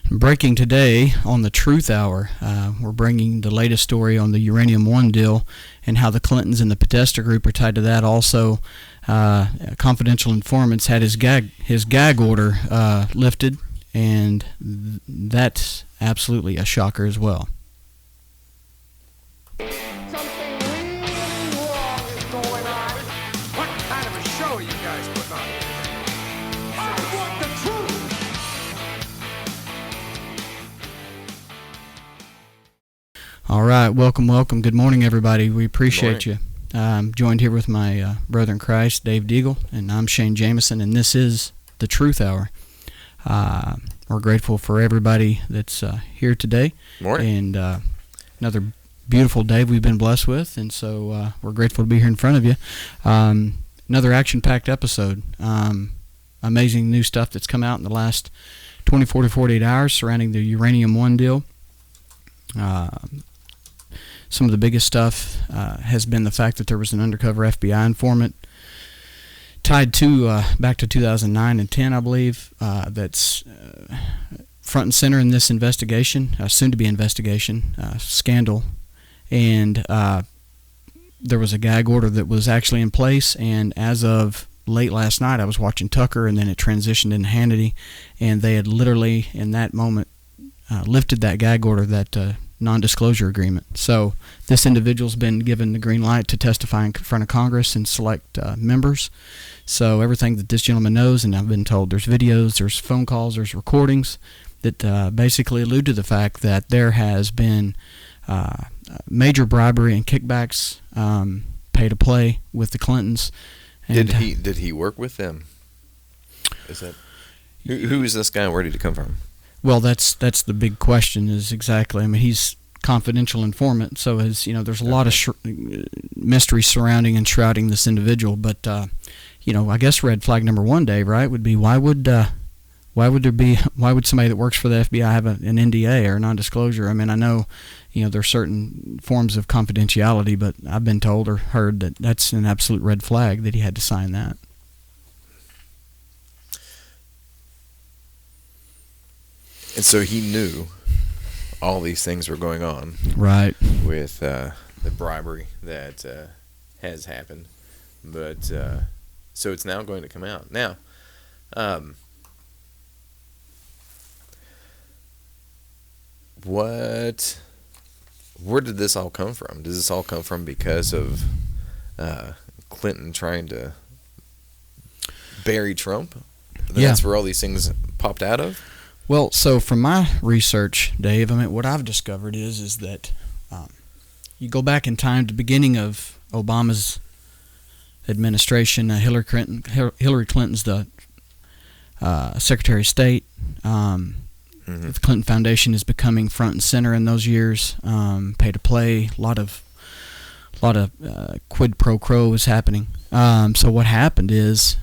Breaking today on the Truth Hour, we're bringing the latest story on the Uranium One deal and how the Clintons and the Podesta Group are tied to that. Also, confidential informants had his gag order lifted, and that's absolutely a shocker as well. Something really wrong is going on. What kind of a show are you guys putting on? I want the truth. All right, welcome. Good morning, everybody. We appreciate you. I'm joined here with my brother in Christ, Dave Deagle, and I'm Shane Jameson, and this is the Truth Hour. We're grateful for everybody that's here today. Morning. And another beautiful day we've been blessed with, and so we're grateful to be here in front of you. Another action-packed episode. Amazing new stuff that's come out in the last 24 to 48 hours surrounding the Uranium One deal. Some of the biggest stuff has been the fact that there was an undercover FBI informant tied to back to 2009 and 10, I believe, that's front and center in this investigation, soon-to-be investigation, scandal. And there was a gag order that was actually in place, and as of late last night, I was watching Tucker, and then it transitioned into Hannity, and they had literally, in that moment, lifted that gag order, that non-disclosure agreement. So this individual's been given the green light to testify in front of Congress and select members. So everything that this gentleman knows, and I've been told there's videos, there's phone calls, there's recordings that basically allude to the fact that there has been major bribery and kickbacks, pay to play with the Clintons. And, did he work with them? Is that who is this guy? Where did he come from? Well, that's the big question. Is exactly. I mean, he's confidential informant, so there's a lot of mystery surrounding and shrouding this individual. But I guess red flag number one, Dave, right, would be why would somebody that works for the FBI have an NDA or a non-disclosure? I mean, I know there's certain forms of confidentiality, but I've been told or heard that that's an absolute red flag that he had to sign that. And so he knew all these things were going on, right? With the bribery that has happened, but so it's now going to come out. Now, where did this all come from? Does this all come from because of Clinton trying to bury Trump? That's where all these things popped out of? Well, so from my research, Dave, I mean, what I've discovered is that you go back in time to the beginning of Obama's administration. Hillary Clinton's the Secretary of State. The Clinton Foundation is becoming front and center in those years. Pay to play, a lot of quid pro quo is happening. So what happened is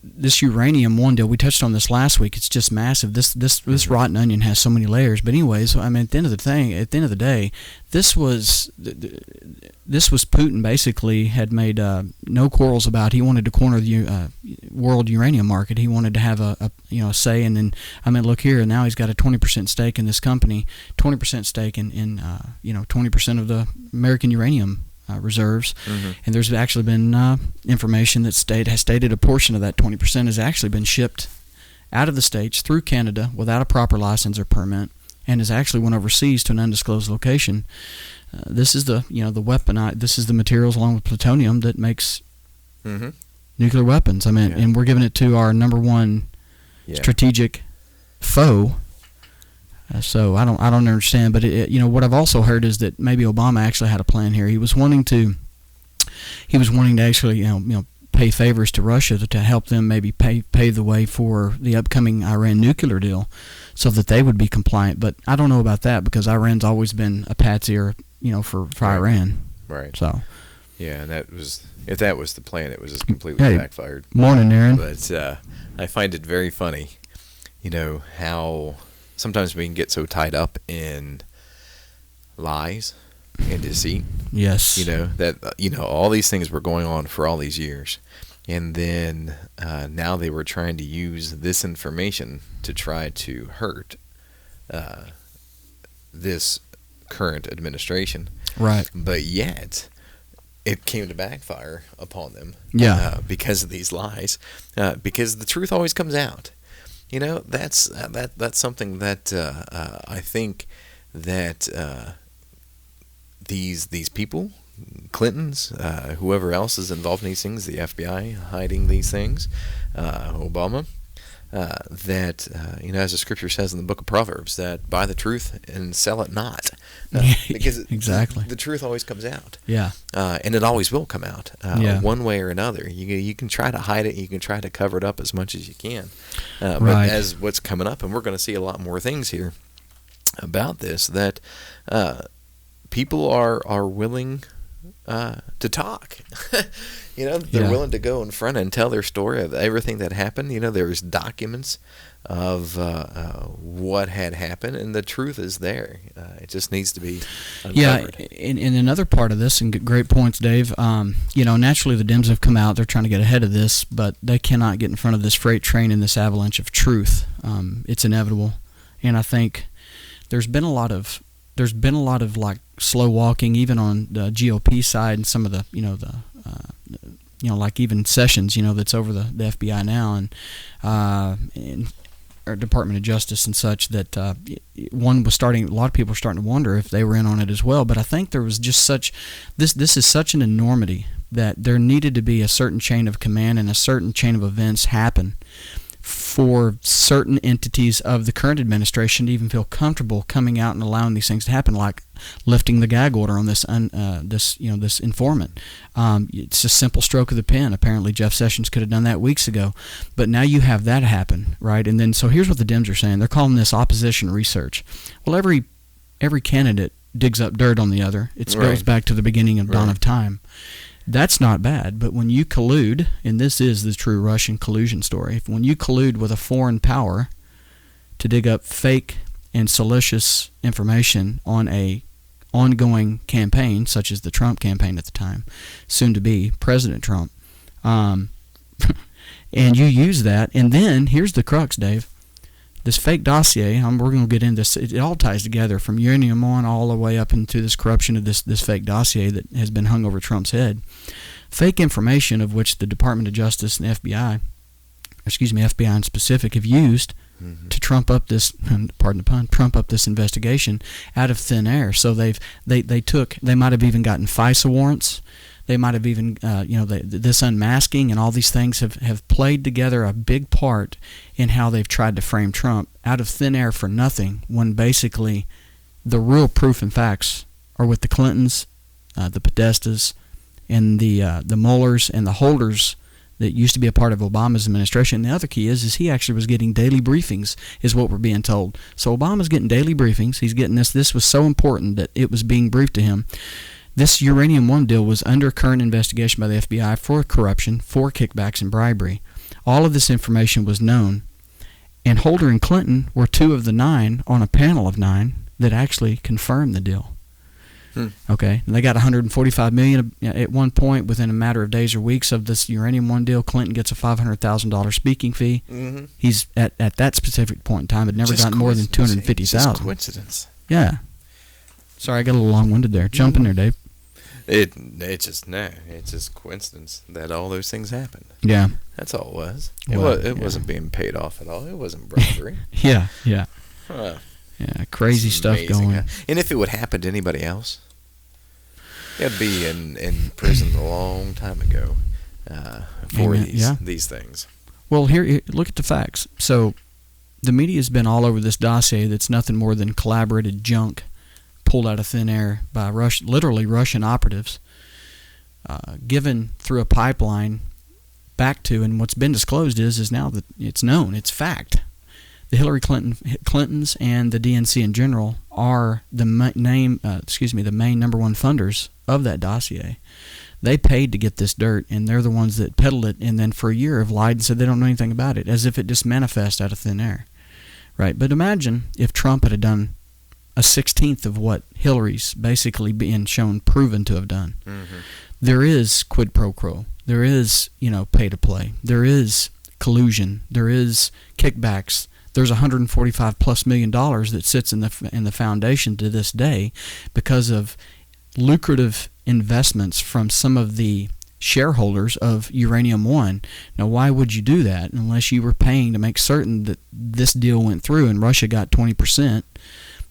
this Uranium One deal, we touched on this last week. It's just massive. This rotten onion has so many layers. But anyways, I mean, at the end of the day, this was Putin basically had made no quarrels about. He wanted to corner the world uranium market. He wanted to have a say. And then, I mean, look here. Now he's got a 20% stake in this company, 20% stake in 20% of the American uranium reserves, and there's actually been information that has stated a portion of that 20% has actually been shipped out of the states through Canada without a proper license or permit, and has actually went overseas to an undisclosed location. This is the weapon. This is the materials along with plutonium that makes nuclear weapons. I mean, and we're giving it to our number one strategic foe. So I don't understand, but what I've also heard is that maybe Obama actually had a plan here. He was wanting to actually pay favors to Russia to help them maybe pave the way for the upcoming Iran nuclear deal, so that they would be compliant. But I don't know about that, because Iran's always been a patsy for Iran. Right. So. Yeah, and if that was the plan, it was just completely backfired. Morning, Aaron. But I find it very funny, how sometimes we can get so tied up in lies and deceit. Yes. That all these things were going on for all these years, And then now they were trying to use this information to try to hurt this current administration. Right. But yet, it came to backfire upon them. Yeah. Because of these lies. Because the truth always comes out. You know, that's something that I think that these people, Clintons, whoever else is involved in these things, the FBI hiding these things, Obama, that as the scripture says in the book of Proverbs, that buy the truth and sell it not, because exactly, the truth always comes out. Yeah. And it always will come out, Yeah. one way or another. You can try to hide it, you can try to cover it up as much as you can, but Right. as what's coming up, and we're going to see a lot more things here about this, that people are willing to talk. They're Yeah. willing to go in front and tell their story of everything that happened. There's documents of what had happened, and the truth is there. It just needs to be uncovered. Yeah, in another part of this, and great points, Dave, naturally the Dems have come out. They're trying to get ahead of this, but they cannot get in front of this freight train and this avalanche of truth. It's inevitable. And I think there's been a lot of like slow walking, even on the GOP side, and some of the like even Sessions, that's over the FBI now, and or Department of Justice and such, that a lot of people were starting to wonder if they were in on it as well. But I think there was just this is such an enormity that there needed to be a certain chain of command and a certain chain of events happen for certain entities of the current administration to even feel comfortable coming out and allowing these things to happen, like lifting the gag order on this informant. It's a simple stroke of the pen. Apparently Jeff Sessions could have done that weeks ago, but now you have that happen, right? And then so here's what the Dems are saying. They're calling this opposition research. Well, every candidate digs up dirt on the other. It goes Right. back to the beginning of dawn of time. That's not bad, but when you collude, and this is the true Russian collusion story, when you collude with a foreign power to dig up fake and salacious information on a ongoing campaign, such as the Trump campaign at the time, soon to be President Trump, and you use that, and then here's the crux, Dave. This fake dossier, we're going to get into this, it all ties together from Uranium One all the way up into this corruption of this fake dossier that has been hung over Trump's head. Fake information of which the Department of Justice and FBI in specific, have used to trump up this, pardon the pun, trump up this investigation out of thin air. So they might have even gotten FISA warrants. They might have even, this unmasking and all these things have played together a big part in how they've tried to frame Trump out of thin air for nothing, when basically the real proof and facts are with the Clintons, the Podestas, and the Muellers and the Holders that used to be a part of Obama's administration. And the other key is he actually was getting daily briefings, is what we're being told. So Obama's getting daily briefings. He's getting this. This was so important that it was being briefed to him. This Uranium One deal was under current investigation by the FBI for corruption, for kickbacks, and bribery. All of this information was known, and Holder and Clinton were 2 of the 9 on a panel of 9 that actually confirmed the deal. Okay, and they got $145 million at one point within a matter of days or weeks of this Uranium One deal. Clinton gets a $500,000 speaking fee. Mm-hmm. He's at that specific point in time had never gotten more than $250,000. Just coincidence. Yeah. Sorry, I got a little long-winded there. Jump in there, Dave. It's just coincidence that all those things happened. Yeah. That's all it was. Well, wasn't being paid off at all. It wasn't bribery. Yeah. Huh. Yeah, crazy stuff Amazing, going. huh? And if it would happen to anybody else, they'd be in prison a long time ago for these things. Well, here, look at the facts. So the media's been all over this dossier that's nothing more than collaborated junk pulled out of thin air by literally Russian operatives, given through a pipeline back to, and what's been disclosed is now that it's known, it's fact. The Hillary Clintons and the DNC in general are the main number one funders of that dossier. They paid to get this dirt, and they're the ones that peddled it, and then for a year have lied and said they don't know anything about it, as if it just manifests out of thin air, right? But imagine if Trump had done a 16th of what Hillary's basically being proven to have done. Mm-hmm. There is quid pro quo. there is, pay to play. There is collusion. There is kickbacks. There's $145+ million that sits in the foundation to this day because of lucrative investments from some of the shareholders of Uranium One. Now, why would you do that unless you were paying to make certain that this deal went through and Russia got 20%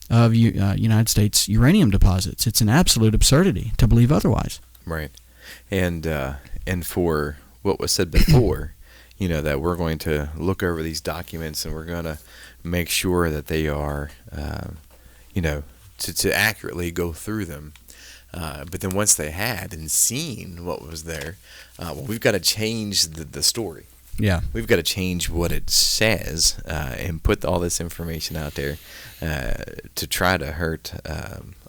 of United States uranium deposits? It's an absolute absurdity to believe otherwise. Right. And for what was said before, that we're going to look over these documents and we're going to make sure that they are, to accurately go through them. But then once they had and seen what was there, we've got to change the story. Yeah. We've got to change what it says and put all this information out there to try to hurt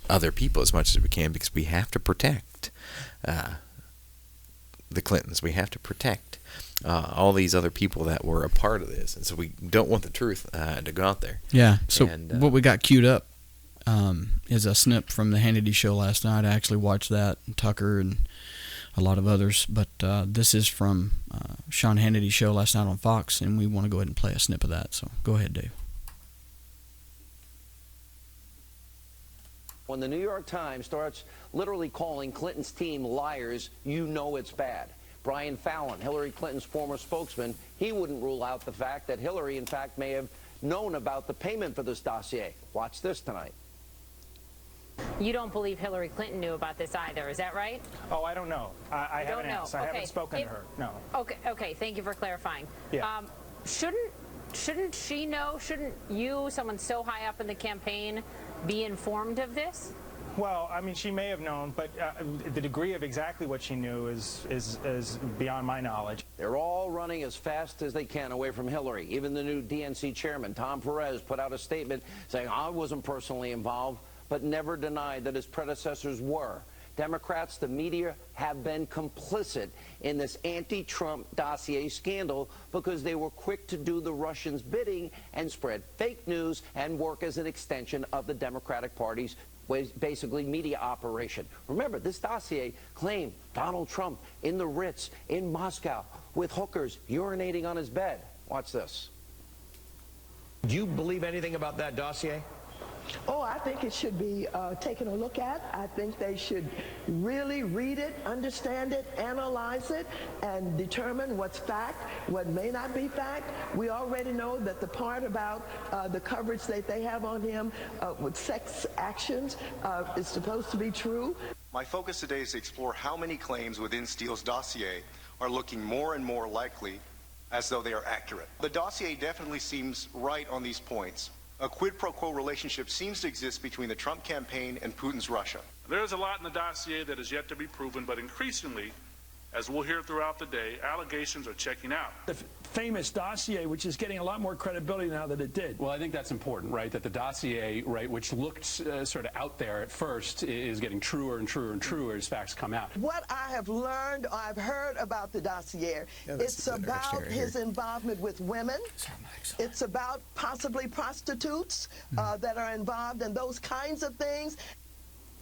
other people as much as we can, because we have to protect the Clintons. We have to protect all these other people that were a part of this. And so we don't want the truth to go out there. Yeah. So what we got queued up is a snip from the Hannity show last night. I actually watched that, and Tucker and a lot of others. But this is from Sean Hannity's show last night on Fox, and we want to go ahead and play a snip of that. So go ahead, Dave. When the New York Times starts literally calling Clinton's team liars, you know it's bad. Brian Fallon, Hillary Clinton's former spokesman, he wouldn't rule out the fact that Hillary, in fact, may have known about the payment for this dossier. Watch this tonight. You don't believe Hillary Clinton knew about this either, is that right? Oh, I don't know. I haven't asked. I haven't spoken to her. No. Okay. Thank you for clarifying. Yeah. Shouldn't she know? Shouldn't you, someone so high up in the campaign, be informed of this? Well, I mean, she may have known, but the degree of exactly what she knew is beyond my knowledge. They're all running as fast as they can away from Hillary. Even the new DNC chairman, Tom Perez, put out a statement saying, I wasn't personally involved, but never denied that his predecessors were. Democrats, the media, have been complicit in this anti-Trump dossier scandal because they were quick to do the Russians' bidding and spread fake news and work as an extension of the Democratic Party's basically media operation. Remember, this dossier claimed Donald Trump in the Ritz in Moscow with hookers urinating on his bed. Watch this. Do you believe anything about that dossier? Oh, I think it should be taken a look at. I think they should really read it, understand it, analyze it, and determine what's fact, what may not be fact. We already know that the part about the coverage that they have on him with sex actions is supposed to be true. My focus today is to explore how many claims within Steele's dossier are looking more and more likely as though they are accurate. The dossier definitely seems right on these points. A quid pro quo relationship seems to exist between the Trump campaign and Putin's Russia. There's a lot in the dossier that is yet to be proven, but increasingly, as we'll hear throughout the day, allegations are checking out. The famous dossier, which is getting a lot more credibility now than it did. Well, I think that's important, right? That the dossier, right, which looked sort of out there at first, is getting truer and truer and truer as facts come out. What I have learned, or I've heard about the dossier, it's about his involvement with women. It's about possibly prostitutes that are involved in those kinds of things.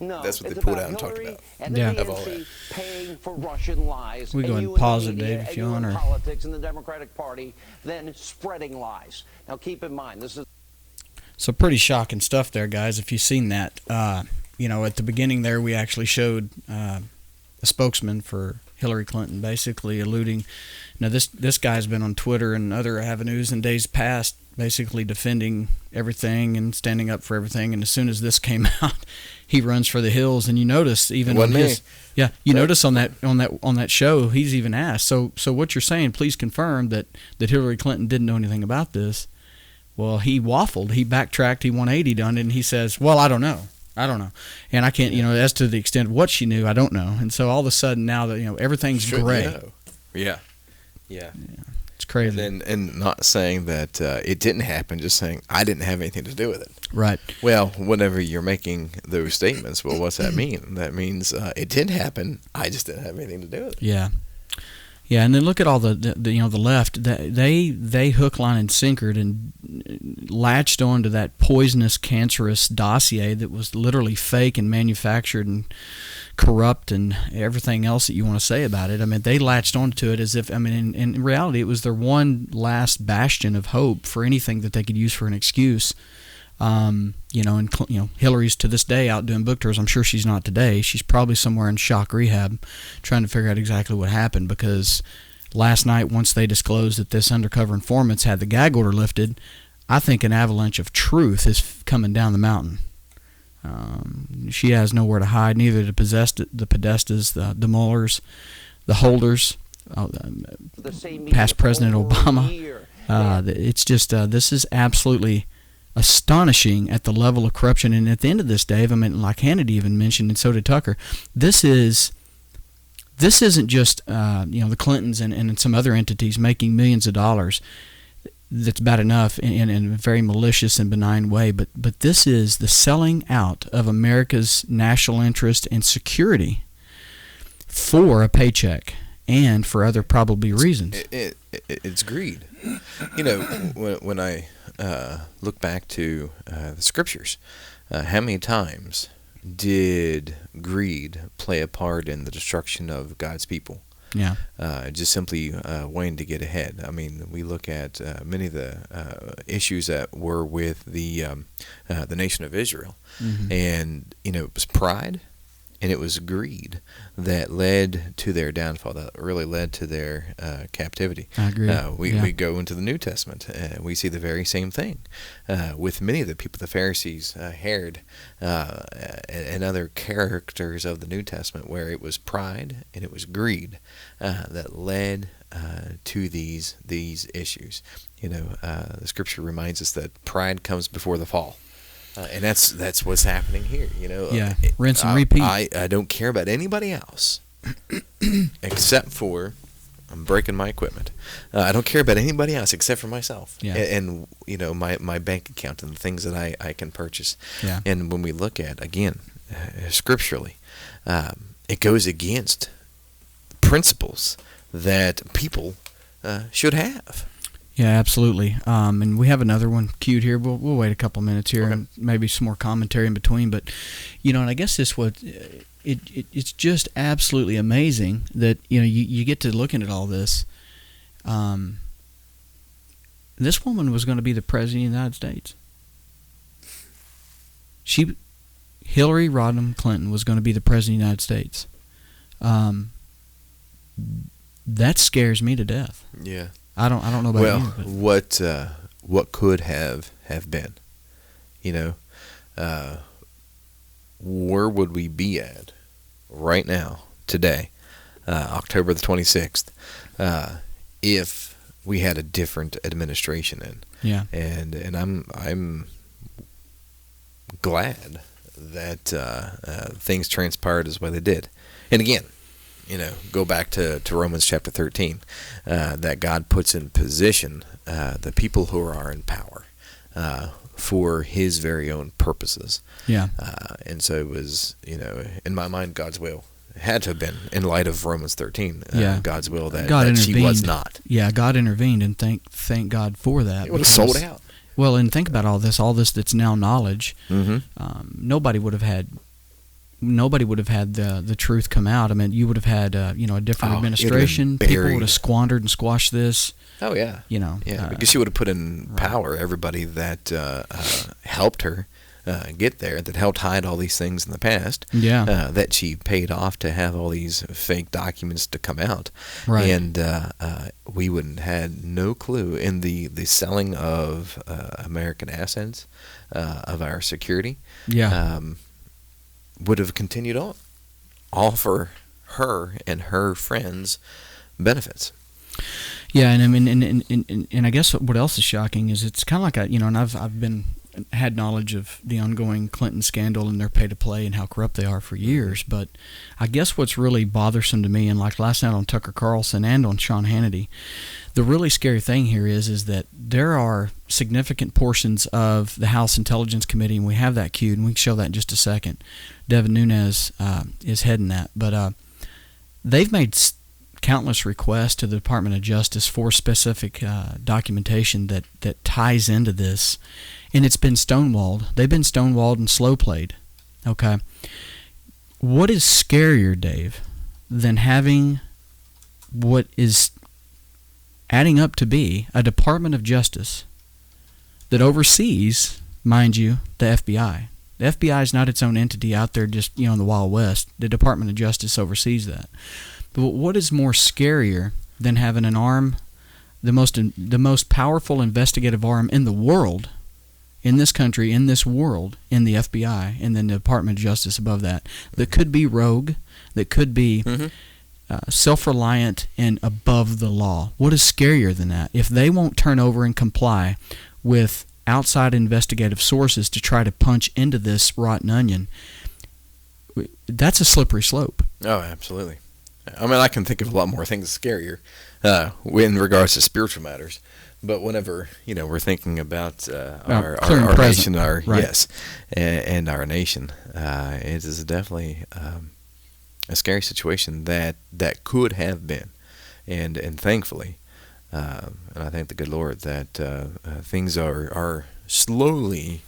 No, that's what they pulled out and talked about. And the DNC paying for Russian lies. We go and and pause it, Dave, if you want. And politics and the Democratic Party then spreading lies. Now, keep in mind, this is so pretty shocking stuff there, guys. If you've seen that, at the beginning there, we actually showed a spokesman for Hillary Clinton, basically alluding. Now, this guy's been on Twitter and other avenues in days past, basically defending everything and standing up for everything. And as soon as this came out, he runs for the hills. And you notice even on his, notice on that show, he's even asked. So what you're saying? Please confirm that Hillary Clinton didn't know anything about this. Well, he waffled. He backtracked. He 180 on it, and he says, "Well, I don't know. And I can't. As to the extent of what she knew, I don't know." And so all of a sudden now that everything's gray. Yeah. It's crazy. And not saying that it didn't happen, just saying I didn't have anything to do with it. Right. Well, whenever you're making those statements, well, what's that mean? That means it did happen. I just didn't have anything to do with it. Yeah. Yeah, and then look at all the left. They hook, line, and sinkered and latched onto that poisonous, cancerous dossier that was literally fake and manufactured and corrupt and everything else that you want to say about it. I mean, they latched onto it as if, I mean, in reality, it was their one last bastion of hope for anything that they could use for an excuse. Hillary's to this day out doing book tours. I'm sure she's not today. She's probably somewhere in shock rehab trying to figure out exactly what happened, because last night, once they disclosed that this undercover informants had the gag order lifted, I think an avalanche of truth is coming down the mountain. She has nowhere to hide, neither the Podestas, the Muellers, the Holders, past President Obama. It's just, this is absolutely astonishing at the level of corruption. And at the end of this, Dave, I mean, like Hannity even mentioned, and so did Tucker, this isn't just the Clintons and some other entities making millions of dollars. That's bad enough in a very malicious and benign way, but this is the selling out of America's national interest and security for a paycheck and for other probably reasons. It's greed. When I look back to the scriptures, how many times did greed play a part in the destruction of God's people? Yeah. Just simply wanting to get ahead. I mean, we look at many of the issues that were with the nation of Israel, and it was pride and it was greed that led to their downfall. That really led to their captivity. I agree. We go into the New Testament, and we see the very same thing with many of the people, the Pharisees, Herod, and other characters of the New Testament, where it was pride and it was greed that led to these issues. The Scripture reminds us that pride comes before the fall. And that's what's happening here, Yeah, rinse and repeat. I don't care about anybody else except for, I'm breaking my equipment. I don't care about anybody else except for myself. Yeah. And my bank account and the things that I can purchase. Yeah. And when we look at, again, scripturally, it goes against principles that people should have. Yeah, absolutely. And we have another one queued here. We'll wait a couple minutes here, and maybe some more commentary in between. But and I guess it's just absolutely amazing that you get to looking at all this. This woman was going to be the president of the United States. Hillary Rodham Clinton was going to be the president of the United States. That scares me to death. Yeah. I don't know about you. But what could have been? Where would we be at right now, today, October the 26th, if we had a different administration in? Yeah. And I'm glad that things transpired as well they did. And again, go back to Romans chapter 13, that God puts in position the people who are in power for His very own purposes. Yeah. And so it was, in my mind, God's will. It had to have been, in light of Romans 13, God's will that she was not. Yeah, God intervened, and thank God for that. It would have sold out. Well, and think about all this that's now knowledge. Mm-hmm. Nobody would have had the truth come out. I mean, you would have had a different administration. People would have squandered and squashed this. Oh yeah, because she would have put in power everybody that helped her get there, that helped hide all these things in the past. Yeah, that she paid off to have all these fake documents to come out. Right, and we wouldn't had no clue in the selling of American assets, of our security. Yeah. Would have continued on, all for her and her friends' benefits. Yeah, and I mean, and I guess what else is shocking is it's kind of like and I've had knowledge of the ongoing Clinton scandal and their pay to play and how corrupt they are for years. But I guess what's really bothersome to me, and like last night on Tucker Carlson and on Sean Hannity, the really scary thing here is that there are significant portions of the House Intelligence Committee, and we have that queued, and we can show that in just a second. Devin Nunes is heading that, but they've made countless requests to the Department of Justice for specific documentation that ties into this, and it's been stonewalled. They've been stonewalled and slow played. Okay. What is scarier, Dave, than having what is adding up to be a Department of Justice that oversees, mind you, the FBI? The FBI is not its own entity out there just, in the Wild West. The Department of Justice oversees that. But what is more scarier than having an arm, the most powerful investigative arm in the world, in this country, in this world, in the FBI, and then the Department of Justice above that could be rogue, that could be self-reliant and above the law? What is scarier than that? If they won't turn over and comply with outside investigative sources to try to punch into this rotten onion, that's a slippery slope. Oh, absolutely. I mean, I can think of a lot more things scarier in regards to spiritual matters. But whenever we're thinking about our nation, right. Yes, and our nation, it is definitely a scary situation that could have been, and thankfully, and I thank the good Lord that things are slowly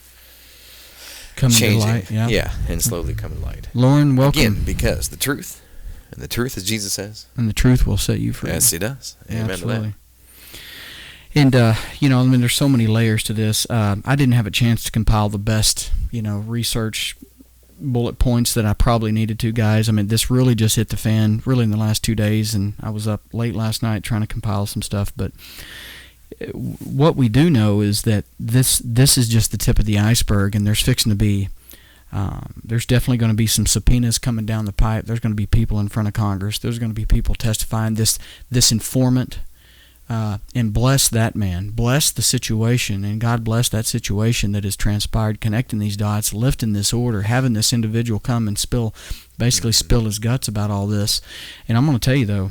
coming changing. to light. Yeah, and slowly coming to light. Lauren, welcome. Again, because the truth, and the truth, as Jesus says, and the truth will set you free. Yes, He does. Amen Absolutely. to that. And, there's so many layers to this. I didn't have a chance to compile the best, research bullet points that I probably needed to, guys. I mean, this really just hit the fan really in the last 2 days, and I was up late last night trying to compile some stuff. But what we do know is that this is just the tip of the iceberg, and there's fixing to be there's definitely going to be some subpoenas coming down the pipe. There's going to be people in front of Congress. There's going to be people testifying. This informant. And bless that man, bless the situation, and God bless that situation that has transpired, connecting these dots, lifting this order, having this individual come and spill his guts about all this. And I'm going to tell you, though,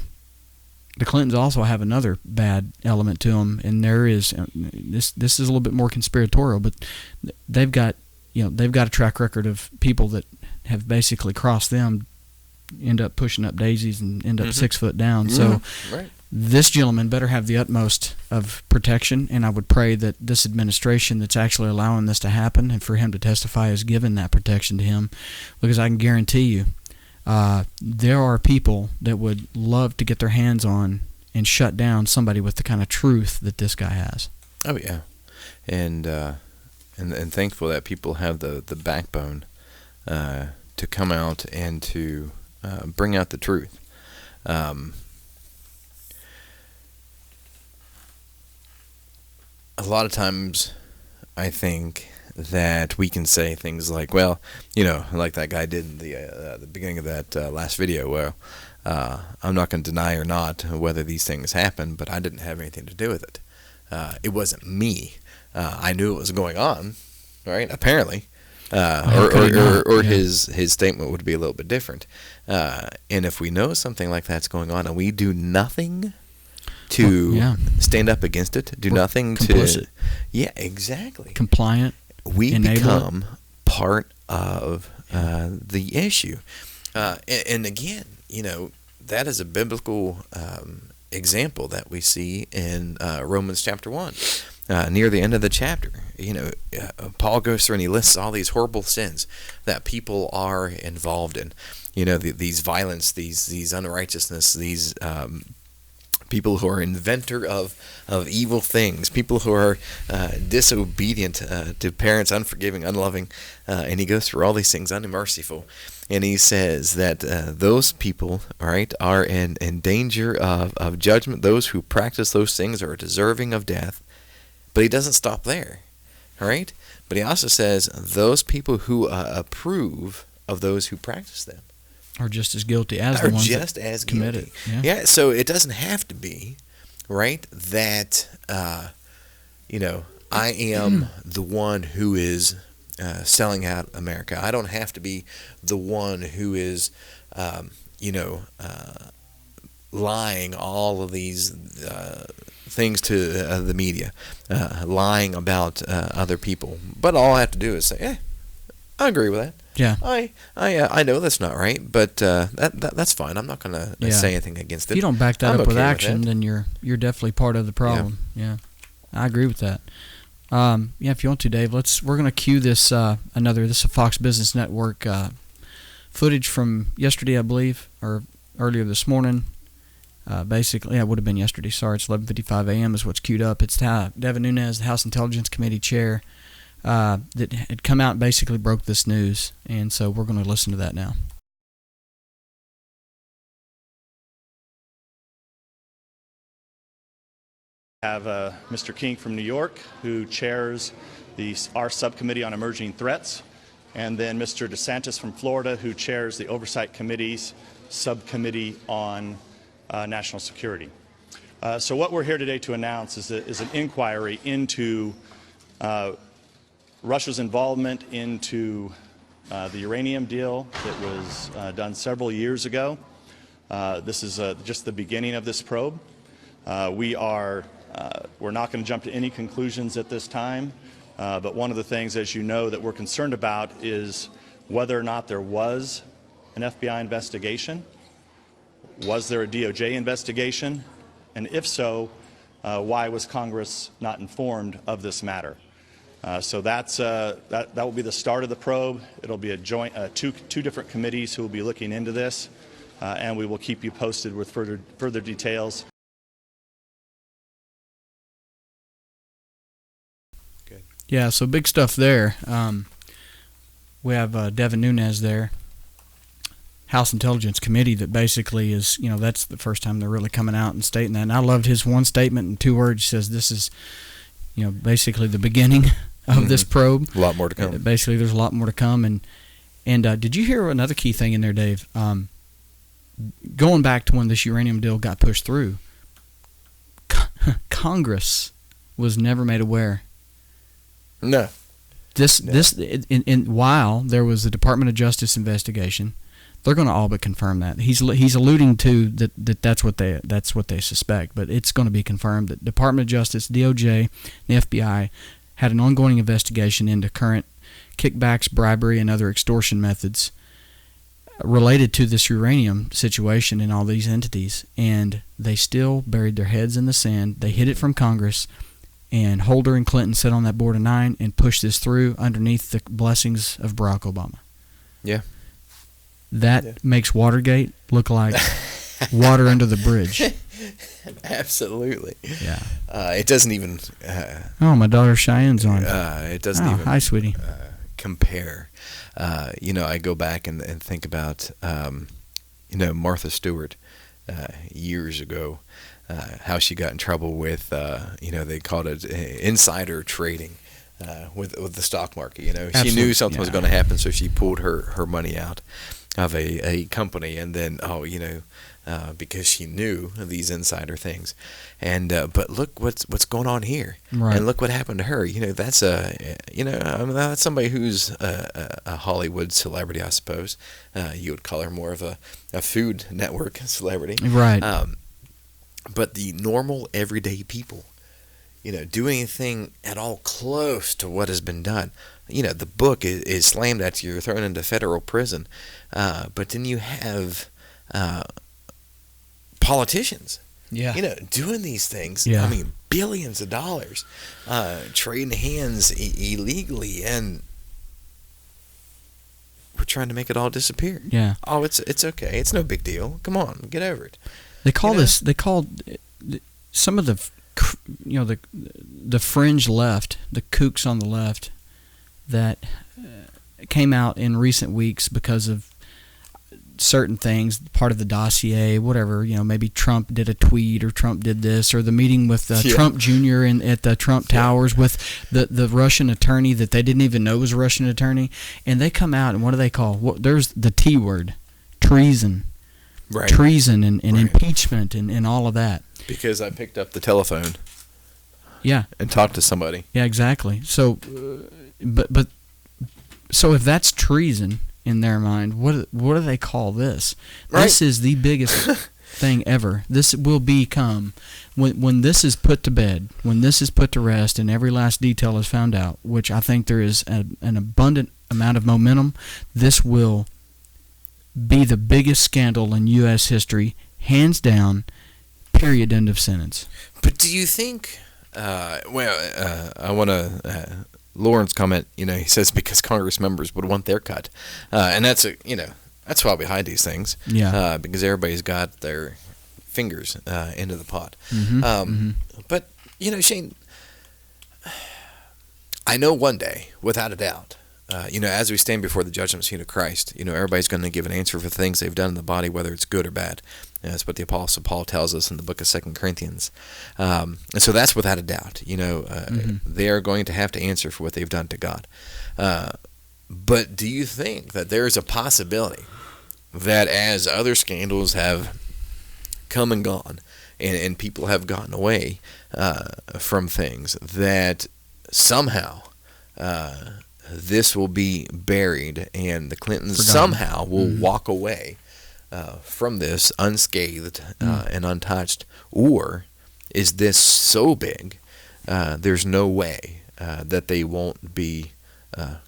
the Clintons also have another bad element to them, and there is this is a little bit more conspiratorial, but they've got a track record of people that have basically crossed them, end up pushing up daisies and end up 6 foot down. So. Right. This gentleman better have the utmost of protection, and I would pray that this administration that's actually allowing this to happen and for him to testify is given that protection to him, because I can guarantee you there are people that would love to get their hands on and shut down somebody with the kind of truth that this guy has. Oh, yeah. And thankful that people have the backbone to come out and to bring out the truth. A lot of times I think that we can say things like, well, like that guy did in the beginning of that last video, well, I'm not going to deny or not whether these things happen, but I didn't have anything to do with it. It wasn't me. I knew it was going on, right? Apparently. His statement would be a little bit different. And if we know something like that's going on and we do nothing to stand up against it, do nothing complicit. Yeah, exactly. Compliant. We become part of the issue. And again, that is a biblical example that we see in Romans chapter 1. Near the end of the chapter, Paul goes through and he lists all these horrible sins that people are involved in. These violence, these unrighteousness, these people who are inventor of evil things, people who are disobedient to parents, unforgiving, unloving, and he goes through all these things, unmerciful, and he says that those people, right, are in danger of judgment. Those who practice those things are deserving of death. But he doesn't stop there, all right? But he also says those people who approve of those who practice them are just as guilty as the ones that commit it. Yeah, so it doesn't have to be, right, that, I am the one who is selling out America. I don't have to be the one who is, lying all of these things to the media, lying about other people. But all I have to do is say, I agree with that. Yeah. I know that's not right, but that's fine. I'm not going to say anything against it. If you don't back that I'm up with okay action, that. then you're definitely part of the problem. Yeah, I agree with that. If you want to, Dave, we're going to cue this this is a Fox Business Network footage from yesterday, I believe, or earlier this morning. Basically, it would have been yesterday. Sorry, it's 11:55 a.m. is what's queued up. It's Devin Nunes, the House Intelligence Committee chair, that had come out and basically broke this news, and so we're going to listen to that now. Have Mr. King from New York, who chairs our subcommittee on emerging threats, and then Mr. DeSantis from Florida, who chairs the Oversight Committee's subcommittee on national security. So what we're here today to announce is an inquiry into Russia's involvement into the uranium deal that was done several years ago. This is just the beginning of this probe. We're not going to jump to any conclusions at this time, but one of the things, as you know, that we're concerned about is whether or not there was an FBI investigation. Was there a DOJ investigation? And if so, why was Congress not informed of this matter? So that will be the start of the probe. It'll be a joint two different committees who will be looking into this, and we will keep you posted with further details. Good. Yeah, so big stuff there. We have Devin Nunes there, House Intelligence Committee, that basically is, that's the first time they're really coming out and stating that. And I loved his one statement in 2 words. He says this is, basically the beginning of this probe. A lot more to come. Basically, there's a lot more to come. And did you hear another key thing in there, Dave? Going back to when this uranium deal got pushed through, Congress was never made aware. No. While there was the Department of Justice investigation, they're going to all but confirm that. He's alluding to that's what they suspect, but it's going to be confirmed that Department of Justice, DOJ, the FBI had an ongoing investigation into current kickbacks, bribery, and other extortion methods related to this uranium situation in all these entities, and they still buried their heads in the sand. They hid it from Congress, and Holder and Clinton sat on that board of 9 and pushed this through underneath the blessings of Barack Obama. Yeah. That makes Watergate look like water under the bridge. Absolutely. Yeah. It doesn't even. My daughter Cheyenne's on. It doesn't even. Hi, sweetie. Compare. I go back and think about, Martha Stewart years ago, how she got in trouble with, they called it insider trading. With the stock market, she knew something was going to happen, so she pulled her money out of a company, and then because she knew these insider things, and but look what's going on here, right. And look what happened to her. That's that's somebody who's a Hollywood celebrity, I suppose. You would call her more of a Food Network celebrity, right? But the normal everyday people, do anything at all close to what has been done. The book is slammed at you, you're thrown into federal prison. But then you have politicians, doing these things. Yeah. I mean, billions of dollars, trading hands illegally, and we're trying to make it all disappear. Yeah. Oh, it's okay. It's no big deal. Come on, get over it. They called some of the the fringe left, the kooks on the left, that came out in recent weeks because of certain things, part of the dossier, whatever. Maybe Trump did a tweet, or Trump did this, or the meeting with Trump Jr. at the Trump Towers with the Russian attorney that they didn't even know was a Russian attorney, and they come out and what do they call? There's the T word, treason. Right. Treason and impeachment and all of that. Because I picked up the telephone. Yeah. And talked to somebody. Yeah, exactly. So, so if that's treason in their mind, what do they call this? Right. This is the biggest thing ever. This will become, when this is put to bed, when this is put to rest, and every last detail is found out, which I think there is an abundant amount of momentum, this will be the biggest scandal in U.S. history, hands down, period, end of sentence. But do you think, I want to, Lawrence comment, he says because Congress members would want their cut. And that's, that's why we hide these things. Yeah. Because everybody's got their fingers into the pot. But, Shane, I know one day, without a doubt, as we stand before the judgment seat of Christ, everybody's going to give an answer for things they've done in the body, whether it's good or bad. That's what the Apostle Paul tells us in the book of 2 Corinthians. And so that's without a doubt. They are going to have to answer for what they've done to God. But do you think that there is a possibility that as other scandals have come and gone and people have gotten away from things, that somehow this will be buried and the Clintons somehow will walk away from this unscathed and untouched? Or is this so big there's no way that they won't be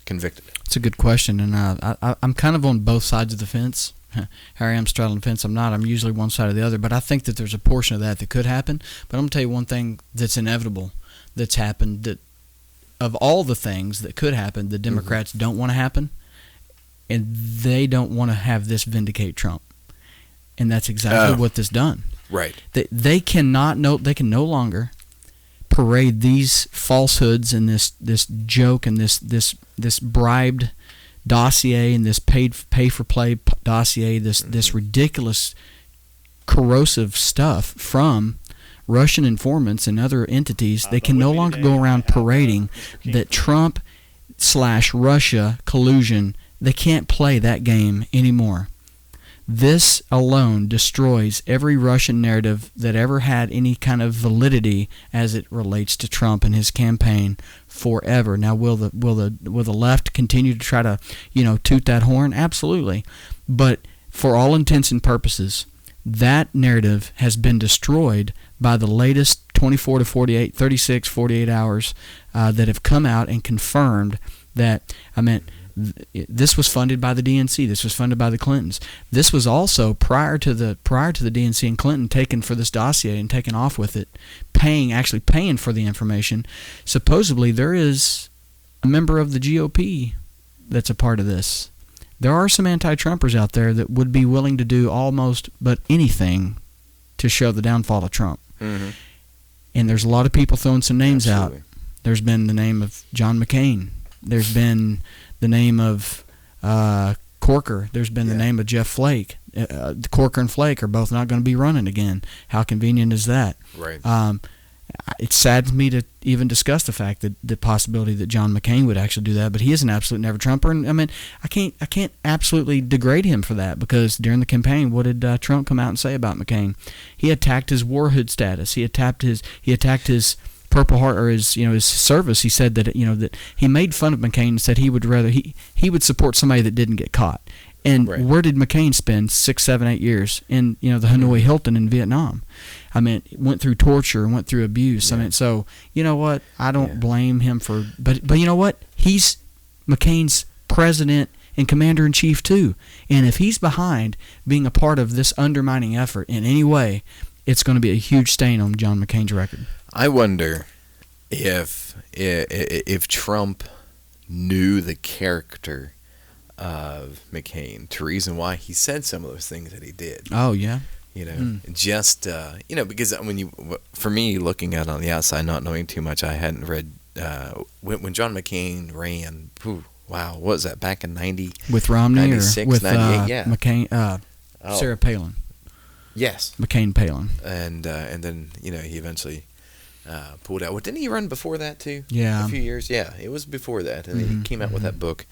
convicted? It's a good question, and I'm kind of on both sides of the fence. Harry, I'm straddling the fence. I'm not. I'm usually one side or the other, but I think that there's a portion of that could happen. But I'm going to tell you one thing that's inevitable that's happened, that of all the things that could happen, the Democrats don't want to happen, and they don't want to have this vindicate Trump. And that's exactly what this done. Right. They can no longer parade these falsehoods and this joke and this bribed dossier and this pay for play dossier, this ridiculous corrosive stuff from Russian informants and other entities. They can no longer go around parading that Trump/Russia collusion. They can't play that game anymore. This alone destroys every Russian narrative that ever had any kind of validity as it relates to Trump and his campaign forever. Now, will the left continue to try to, toot that horn? Absolutely. But for all intents and purposes, that narrative has been destroyed by the latest 24 to 48, 36, 48 hours that have come out and confirmed that, this was funded by the DNC. This was funded by the Clintons. This was also prior to the DNC and Clinton taking for this dossier and taking off with it, actually paying for the information. Supposedly there is a member of the GOP that's a part of this. There are some anti-Trumpers out there that would be willing to do almost but anything to show the downfall of Trump. Mm-hmm. And there's a lot of people throwing some names out. There's been the name of John McCain. There's been the name of Corker. There's been the name of Jeff Flake. Corker and Flake are both not going to be running again. How convenient is that? Right. It saddens me to even discuss the fact that the possibility that John McCain would actually do that, but he is an absolute never Trumper. And I can't absolutely degrade him for that, because during the campaign, what did Trump come out and say about McCain? He attacked his warhood status. He attacked his Purple Heart, or his service. He said that that he made fun of McCain and said he would support somebody that didn't get caught. And where did McCain spend 6, 7, 8 years? In the Hanoi Hilton in Vietnam. Went through torture, went through abuse. Yeah. So you know what? I don't blame him for, but you know what? He's McCain's president and commander-in-chief too. And if he's behind being a part of this undermining effort in any way, it's going to be a huge stain on John McCain's record. I wonder if Trump knew the character of McCain to reason why he said some of those things that he did. Oh yeah. Just because for me, looking at it on the outside, not knowing too much, I hadn't read when John McCain ran. What was that, back in 90? With Romney 96, or with 98? Yeah, McCain, Sarah Palin. Yes, McCain Palin. And then he eventually pulled out. Well, didn't he run before that too? Yeah, a few years. Yeah, it was before that, and he came out with that book.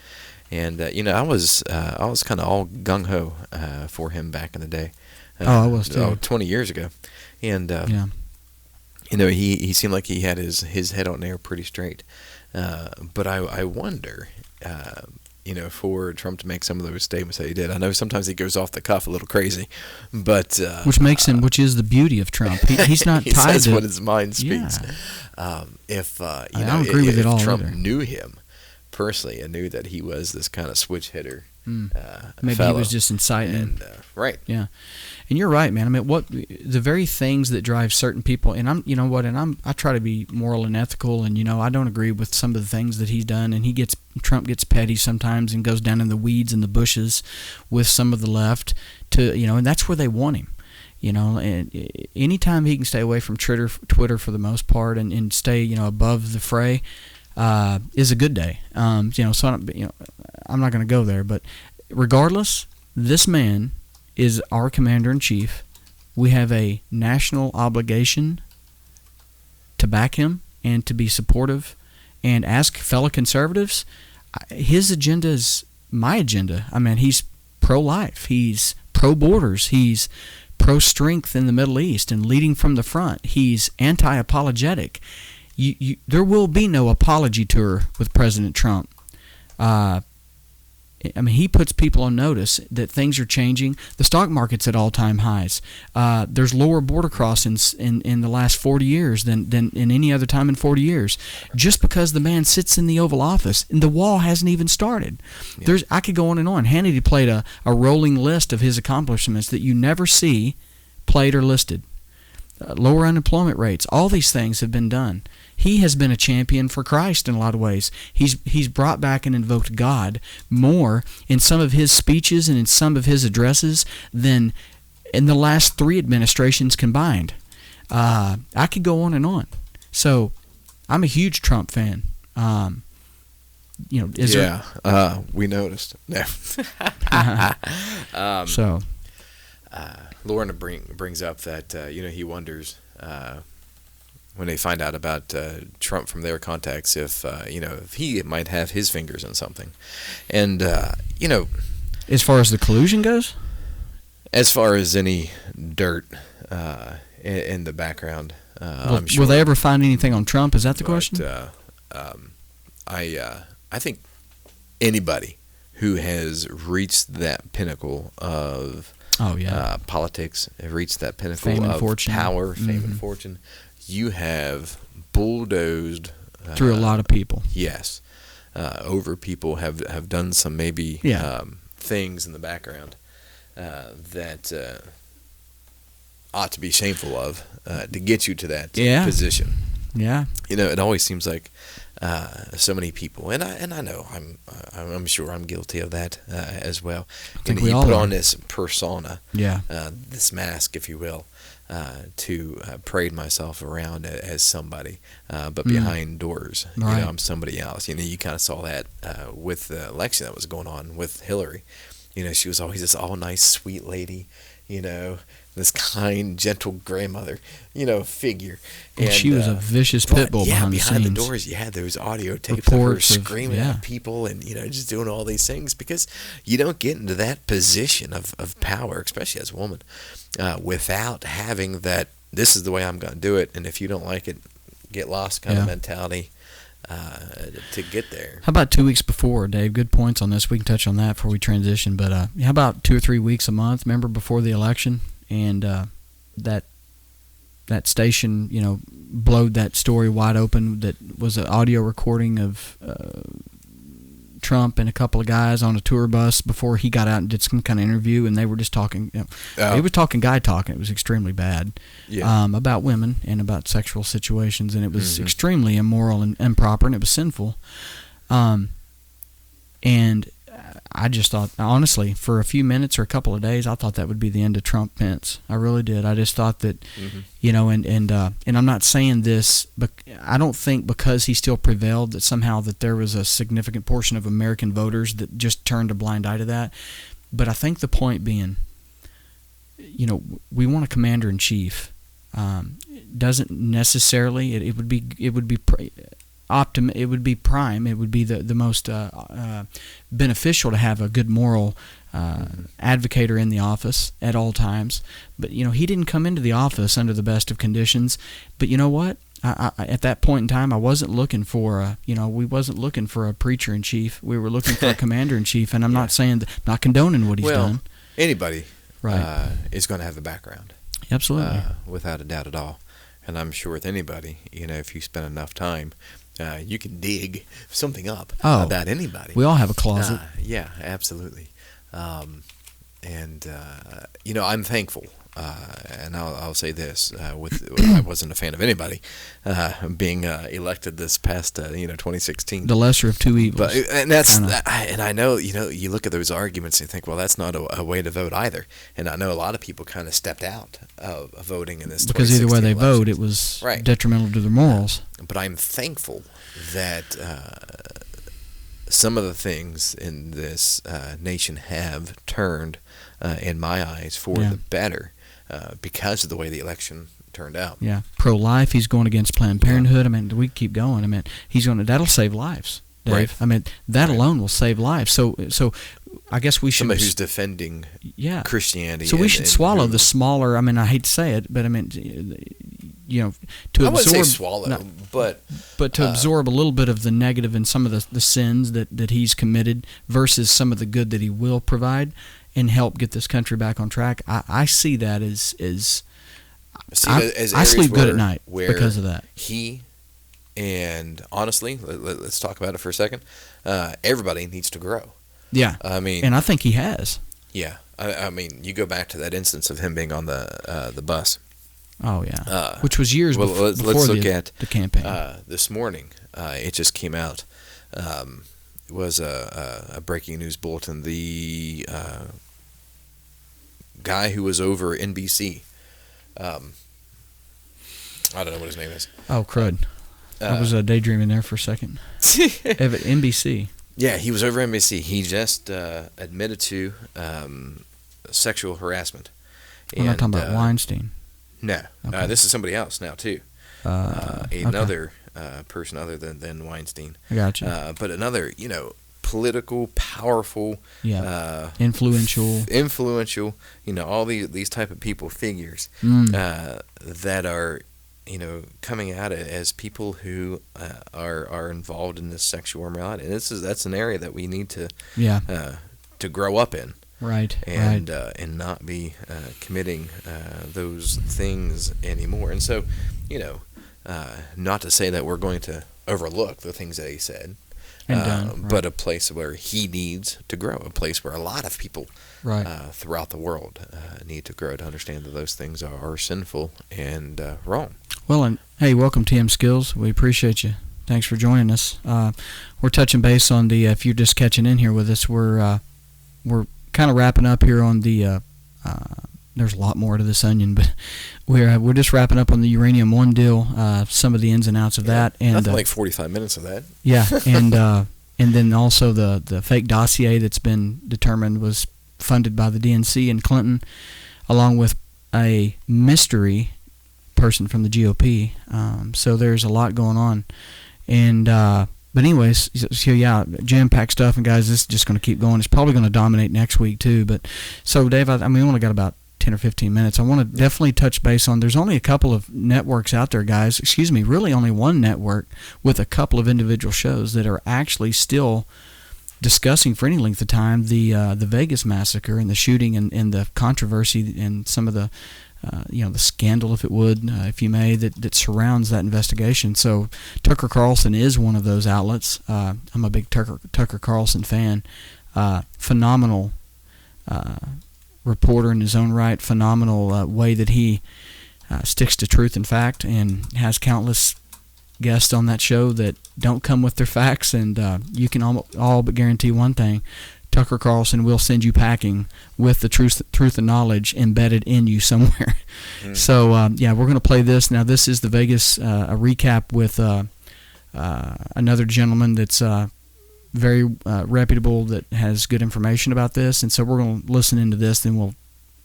And I was kind of all gung ho for him back in the day. I was too. 20 years ago, and he seemed like he had his head on there pretty straight. But I wonder, for Trump to make some of those statements that he did. I know sometimes he goes off the cuff a little crazy, but which is the beauty of Trump. He's not he tied says to what his mind speaks. Yeah. If I don't agree with it all Trump either. knew him, personally, I knew that he was this kind of switch hitter. Maybe fellow. he was just inciting. And, right. Yeah. And you're right, man. I mean, the very things that drive certain people, and I try to be moral and ethical, and I don't agree with some of the things that he's done, and Trump gets petty sometimes and goes down in the weeds and the bushes with some of the left and that's where they want him. And anytime he can stay away from Twitter for the most part and stay above the fray is a good day. So I'm not going to go there, but regardless, this man is our commander-in-chief. We have a national obligation to back him and to be supportive. And as fellow conservatives, his agenda is my agenda. I mean, he's pro-life. He's pro-borders. He's pro-strength in the Middle East and leading from the front. He's anti-apologetic. There will be no apology tour with President Trump. He puts people on notice that things are changing. The stock market's at all-time highs. There's lower border crossings in the last 40 years than in any other time in 40 years. Just because the man sits in the Oval Office, and the wall hasn't even started. Yeah. I could go on and on. Hannity played a rolling list of his accomplishments that you never see played or listed. Lower unemployment rates. All these things have been done. He has been a champion for Christ in a lot of ways. He's brought back and invoked God more in some of his speeches and in some of his addresses than in the last 3 administrations combined. I could go on and on. So I'm a huge Trump fan. We noticed. No. Lorna brings up that he wonders when they find out about Trump from their contacts if he might have his fingers in something, and as far as the collusion goes, as far as any dirt in the background, I'm sure. Will they ever find anything on Trump? Is that the question? I think anybody who has reached that pinnacle of politics, have reached that pinnacle fame and of fortune. Power, fame and fortune, you have bulldozed through a lot of people. Yes, over people have done some maybe things in the background that ought to be shameful of to get you to that position. Yeah, it always seems like so many people, and I know I'm sure I'm guilty of that as well. I think we all put are. on this persona, this mask, if you will, to parade myself around as somebody, but behind doors, right. I'm somebody else. You kind of saw that with the election that was going on with Hillary. She was always this all nice, sweet lady, this kind, gentle grandmother, figure. And she was a vicious pit bull behind the scenes. Behind the doors, you had those audio tapes of her screaming at people and, just doing all these things because you don't get into that position of power, especially as a woman, without having that, this is the way I'm going to do it, and if you don't like it, get lost kind of mentality to get there. How about 2 weeks before, Dave? Good points on this. We can touch on that before we transition. But how about 2 or 3 weeks a month, remember, before the election? And that station, blowed that story wide open. That was an audio recording of Trump and a couple of guys on a tour bus before he got out and did some kind of interview, and they were just talking. They were talking guy talk, and it was extremely bad about women and about sexual situations, and it was extremely immoral and improper, and it was sinful. And I just thought, honestly, for a few minutes or a couple of days, I thought that would be the end of Trump-Pence. I really did. I just thought that, and I'm not saying this, but I don't think because he still prevailed that somehow that there was a significant portion of American voters that just turned a blind eye to that. But I think the point being, we want a commander-in-chief. Doesn't necessarily, it would be it would be prime. It would be the most beneficial to have a good moral advocator in the office at all times. But he didn't come into the office under the best of conditions. But you know what? I at that point in time, I wasn't looking for we wasn't looking for a preacher in chief. We were looking for a commander in chief. And I'm not saying not condoning what he's done. Anybody right is going to have the background. Absolutely, without a doubt at all. and I'm sure with anybody, if you spend enough time, you can dig something up about anybody. We all have a closet. Yeah, absolutely. I'm thankful, and I'll say this: I wasn't a fan of anybody being elected this past 2016. The lesser of two evils. And I know you look at those arguments and you think, well, that's not a way to vote either. And I know a lot of people kind of stepped out of voting in this because either way they vote, it was detrimental to their morals. But I'm thankful that some of the things in this nation have turned, in my eyes, for the better because of the way the election turned out. Yeah, pro-life. He's going against Planned Parenthood. I mean, we keep going. I mean, that'll save lives, Dave. Right. I mean, that alone will save lives. So I guess we should. Somebody who's defending Christianity. So we should swallow the smaller. I mean, I hate to say it, but I mean, to absorb. I wouldn't say swallow, but to absorb a little bit of the negative and some of the sins that he's committed versus some of the good that he will provide and help get this country back on track. I see that as I sleep good at night because of that. And honestly, let's talk about it for a second. Everybody needs to grow. Yeah, I mean, and I think he has. Yeah, I mean, you go back to that instance of him being on the bus. Oh yeah, which was years before let's look at the campaign. This morning, it just came out. It was a breaking news bulletin. The guy who was over NBC. I don't know what his name is. Oh, crud. I was daydreaming there for a second. NBC. Yeah, he was over NBC. He just admitted to sexual harassment. We're not talking about Weinstein. No. Okay. This is somebody else now, too. Another person other than Weinstein. I got you. But another, political, powerful, influential, all these type of people, figures that are, coming at it as people who are involved in this sexual immorality. And that's an area that we need to grow up in. Right. And not be committing those things anymore. And so, not to say that we're going to overlook the things that he said. But a place where he needs to grow, a place where a lot of people throughout the world need to grow to understand that those things are sinful and wrong. Well, and hey, welcome TM Skills. We appreciate you. Thanks for joining us. We're touching base on the. If you're just catching in here with us, we're kind of wrapping up here on the. There's a lot more to this onion, but we're just wrapping up on the Uranium One deal, some of the ins and outs of that, and nothing like 45 minutes of that. Yeah, and then also the fake dossier that's been determined was funded by the DNC and Clinton, along with a mystery person from the GOP. So there's a lot going on, and but anyways, so yeah, jam-packed stuff, and guys, this is just going to keep going. It's probably going to dominate next week too. But so Dave, I mean, we only got about 10 or 15 minutes. I want to definitely touch base on, there's only a couple of networks out there, guys. Excuse me, really only one network with a couple of individual shows that are actually still discussing for any length of time the Vegas massacre and the shooting and the controversy and some of the the scandal, if it would, if you may, that surrounds that investigation. So Tucker Carlson is one of those outlets. I'm a big Tucker Carlson fan. Phenomenal reporter in his own right, phenomenal way that he sticks to truth and fact, and has countless guests on that show that don't come with their facts, and you can all but guarantee one thing: Tucker Carlson will send you packing with the truth and knowledge embedded in you somewhere. So we're going to play this now. This is the Vegas a recap with another gentleman that's very reputable, that has good information about this, and so we're going to listen into this, then we'll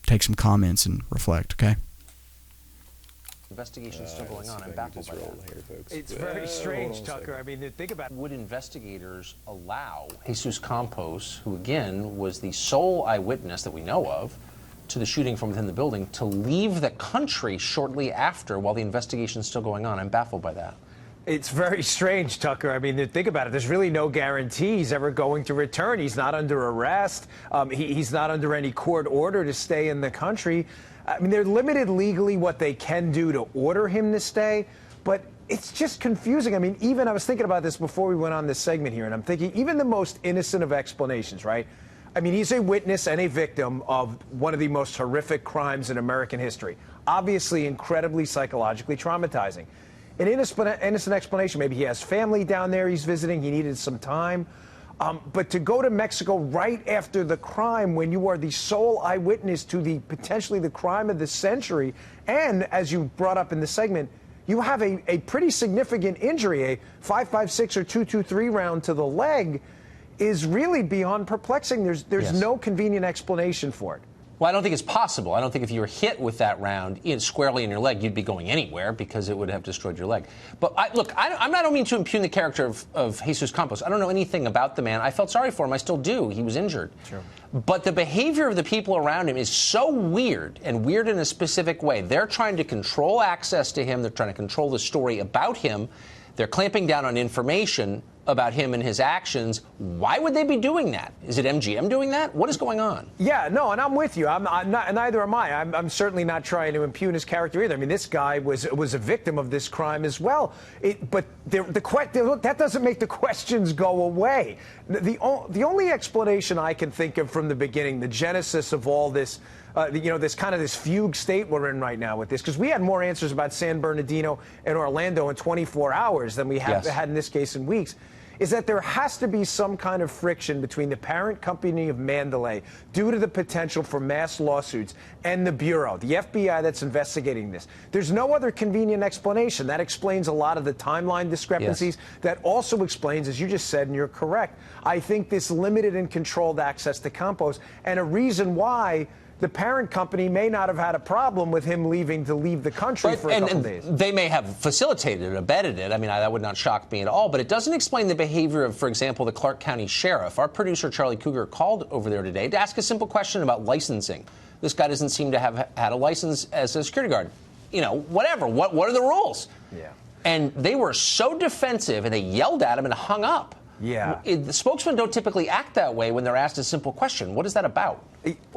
take some comments and reflect, okay? Investigation is still going on. I'm baffled by that. It's very strange, Tucker. I mean, think about it. Would investigators allow Jesus Campos, who again was the sole eyewitness that we know of to the shooting from within the building, to leave the country shortly after while the investigation is still going on? I'm baffled by that. It's very strange, Tucker. I mean, think about it. There's really no guarantee he's ever going to return. He's not under arrest. He's not under any court order to stay in the country. I mean, they're limited legally what they can do to order him to stay, but it's just confusing. I mean, even I was thinking about this before we went on this segment here, and I'm thinking even the most innocent of explanations, right? I mean, he's a witness and a victim of one of the most horrific crimes in American history. Obviously, incredibly psychologically traumatizing. An innocent explanation, maybe he has family down there he's visiting, he needed some time. But to go to Mexico right after the crime when you are the sole eyewitness to potentially the crime of the century, and as you brought up in the segment, you have a pretty significant injury, a 5.56 or 2.23 round to the leg, is really beyond perplexing. There's no convenient explanation for it. Well, I don't think it's possible. I don't think if you were hit with that round squarely in your leg, you'd be going anywhere because it would have destroyed your leg. But I don't mean to impugn the character of Jesus Campos. I don't know anything about the man. I felt sorry for him. I still do. He was injured. Sure. But the behavior of the people around him is so weird, and weird in a specific way. They're trying to control access to him. They're trying to control the story about him. They're clamping down on information about him and his actions. Why would they be doing that? Is it MGM doing that? What is going on? Yeah, no, and I'm with you. I'm not, and neither am I. I'm certainly not trying to impugn his character either. I mean, this guy was a victim of this crime as well. But that doesn't make the questions go away. The only explanation I can think of from the beginning, the genesis of all this, this fugue state we're in right now with this, because we had more answers about San Bernardino and Orlando in 24 hours than we have had in this case in weeks, is that there has to be some kind of friction between the parent company of Mandalay due to the potential for mass lawsuits and the Bureau, the FBI that's investigating this. There's no other convenient explanation. That explains a lot of the timeline discrepancies. Yes. That also explains, as you just said, and you're correct, I think this limited and controlled access to Campos, and a reason why the parent company may not have had a problem with him leaving the country for a couple days. They may have facilitated it, abetted it. I mean, that would not shock me at all. But it doesn't explain the behavior of, for example, the Clark County Sheriff. Our producer, Charlie Cougar, called over there today to ask a simple question about licensing. This guy doesn't seem to have had a license as a security guard. Whatever. What are the rules? Yeah. And they were so defensive, and they yelled at him and hung up. Yeah. The spokesmen don't typically act that way when they're asked a simple question. What is that about?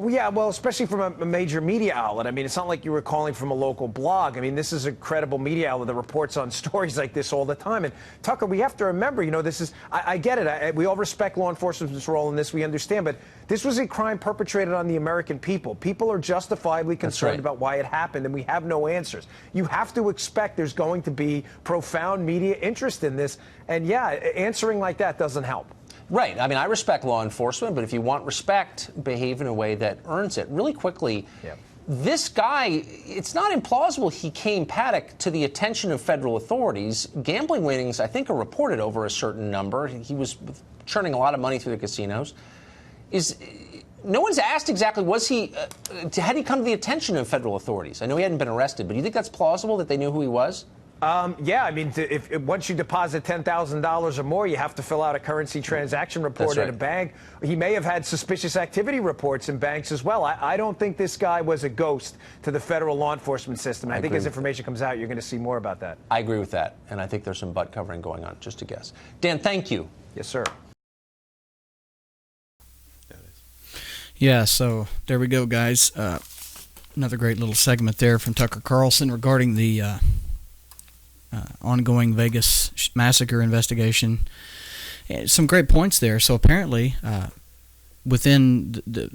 Yeah, well, especially from a major media outlet. I mean, it's not like you were calling from a local blog. I mean, this is a credible media outlet that reports on stories like this all the time. And Tucker, we have to remember, this is, I get it. We all respect law enforcement's role in this. We understand. But this was a crime perpetrated on the American people. People are justifiably concerned about why it happened, and we have no answers. You have to expect there's going to be profound media interest in this. And yeah, answering like that doesn't help. Right. I mean, I respect law enforcement, but if you want respect, behave in a way that earns it. Really quickly, this guy, it's not implausible he came, Paddock, to the attention of federal authorities. Gambling winnings, I think, are reported over a certain number. He was churning a lot of money through the casinos. No one's asked exactly, had he come to the attention of federal authorities? I know he hadn't been arrested, but do you think that's plausible that they knew who he was? Yeah, I mean, if once you deposit $10,000 or more, you have to fill out a currency transaction report at a bank. He may have had suspicious activity reports in banks as well. I don't think this guy was a ghost to the federal law enforcement system. I think as information comes out, you're going to see more about that. I agree with that, and I think there's some butt covering going on, just a guess. Dan, thank you. Yes, sir. Yeah, so there we go, guys. Another great little segment there from Tucker Carlson regarding the ongoing Vegas massacre investigation. Some great points there. So apparently, within the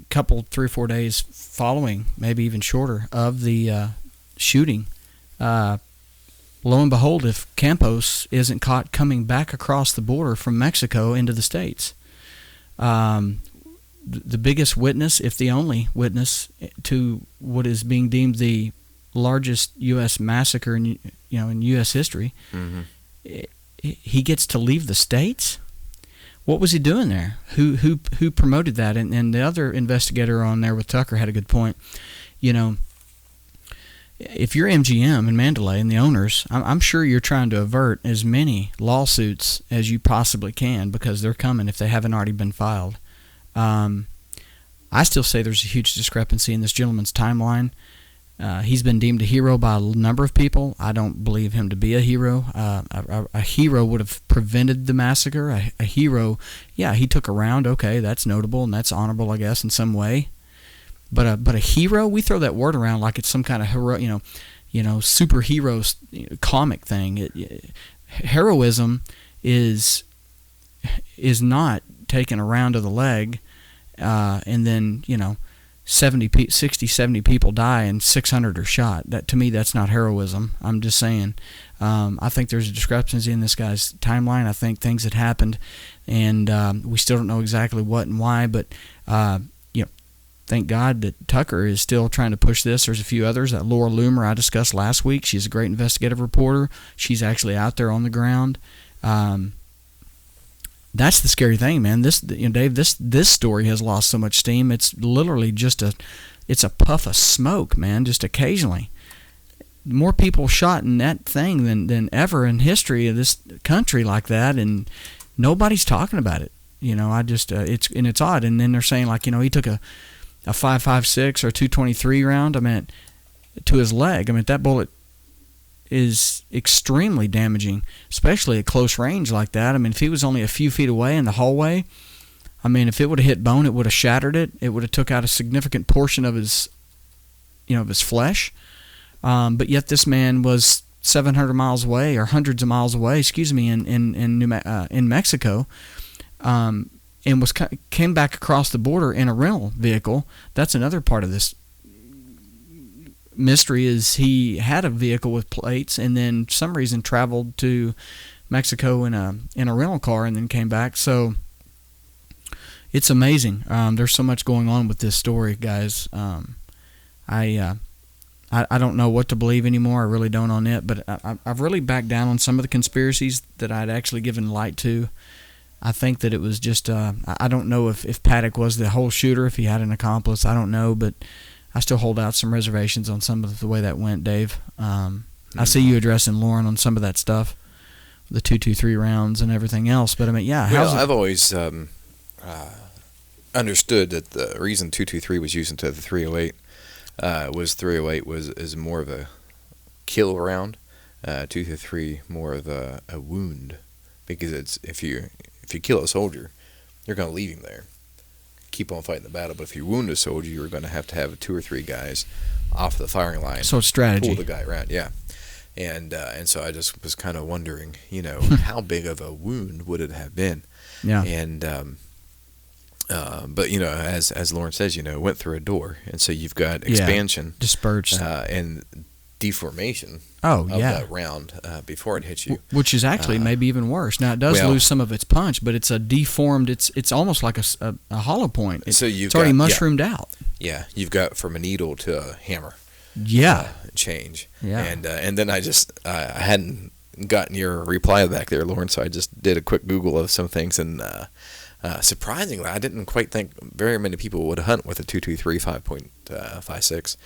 couple, 3 or 4 days following, maybe even shorter, of the shooting, lo and behold, if Campos isn't caught coming back across the border from Mexico into the States, the biggest witness, if the only witness, to what is being deemed the largest U.S. massacre in U.S. history, he gets to leave the States. What was he doing there? Who promoted that? And the other investigator on there with Tucker had a good point. If you're MGM and Mandalay and the owners, I'm sure you're trying to avert as many lawsuits as you possibly can, because they're coming if they haven't already been filed. I still say there's a huge discrepancy in this gentleman's timeline. He's been deemed a hero by a number of people. I don't believe him to be a hero. A hero would have prevented the massacre. A hero, yeah, he took a round. Okay, that's notable and that's honorable, I guess, in some way. But a hero, we throw that word around like it's some kind of hero, superhero comic thing. Heroism is not taking a round to the leg, and then 60, 70 people die and 600 are shot. That, to me, that's not heroism. I'm just saying. I think there's a discrepancy in this guy's timeline. I think things had happened, and we still don't know exactly what and why. But thank God that Tucker is still trying to push this. There's a few others. That Laura Loomer I discussed last week. She's a great investigative reporter. She's actually out there on the ground. That's the scary thing, man. Dave, this story has lost so much steam. It's literally just it's a puff of smoke, man. Just occasionally, more people shot in that thing than ever in history of this country like that, and nobody's talking about it. It's odd. And then they're saying he took a 5.56 or 223 round. To his leg. That bullet is extremely damaging, especially at close range like that. If he was only a few feet away in the hallway, if it would have hit bone, it would have shattered it. It would have took out a significant portion of his flesh. But yet this man was 700 miles away, or hundreds of miles away, in Mexico, and came back across the border in a rental vehicle. That's another part of this mystery, is he had a vehicle with plates and then for some reason traveled to Mexico in a rental car and then came back. So it's amazing. There's so much going on with this story, guys. I don't know what to believe anymore. I really don't on it, but I've really backed down on some of the conspiracies that I'd actually given light to. I think that it was just I don't know if Paddock was the whole shooter, if he had an accomplice. I don't know, but I still hold out some reservations on some of the way that went, Dave. I see you addressing Lauren on some of that stuff, the 223 rounds and everything else. But I've always understood that the reason 223 was used into the 308 is more of a kill round, 223 more of a wound, because it's if you kill a soldier, you're going to leave him there. Keep on fighting the battle, but if you wound a soldier, you're going to have 2 or 3 guys off the firing line. So it's strategy. Pull the guy around, yeah. And so I just was kind of wondering, how big of a wound would it have been? Yeah. And but as Lauren says, it went through a door, and so you've got expansion, dispersed, and deformation. Of that round before it hits you, which is actually maybe even worse. Now it does lose some of its punch, but it's a deformed. It's almost like a hollow point. It's already mushroomed out. Yeah, you've got from a needle to a hammer. Yeah, change. Yeah, and then I hadn't gotten your reply back there, Lauren, so I just did a quick Google of some things, and surprisingly, I didn't quite think very many people would hunt with a 223 5.56,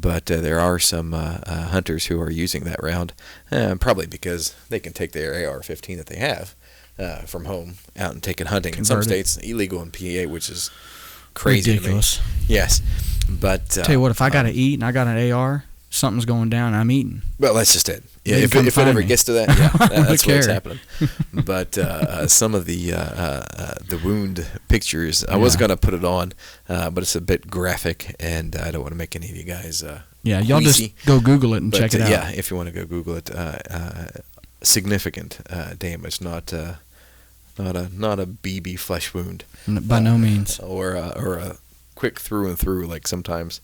but there are some hunters who are using that round, probably because they can take their AR-15 that they have from home out and take it hunting. In some states, illegal in PA, which is crazy. Ridiculous. To me. Yes, but tell you what, if I got to eat and I got an AR, something's going down. I'm eating. Well, that's just it. Yeah, if it ever gets to that, that's what's happening. But some of the wound pictures, I was going to put it on, but it's a bit graphic, and I don't want to make any of you guys y'all just go Google it and check it out. Yeah, if you want to go Google it, significant damage, not a BB flesh wound. By no means. Or a quick through and through, like sometimes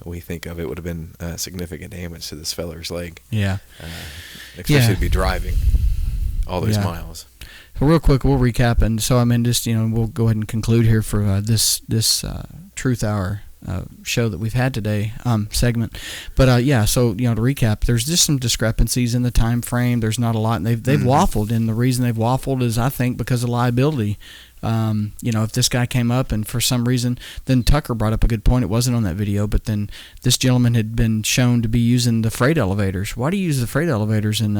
we think of. It would have been significant damage to this feller's leg. Yeah. Especially to be driving all those miles. So real quick, we'll recap, and so we'll go ahead and conclude here for this Truth Hour show that we've had today, segment. But so to recap, there's just some discrepancies in the time frame. There's not a lot, and they've waffled, and the reason they've waffled is, I think, because of liability. If this guy came up and for some reason, then Tucker brought up a good point. It wasn't on that video, but then this gentleman had been shown to be using the freight elevators. Why do you use the freight elevators in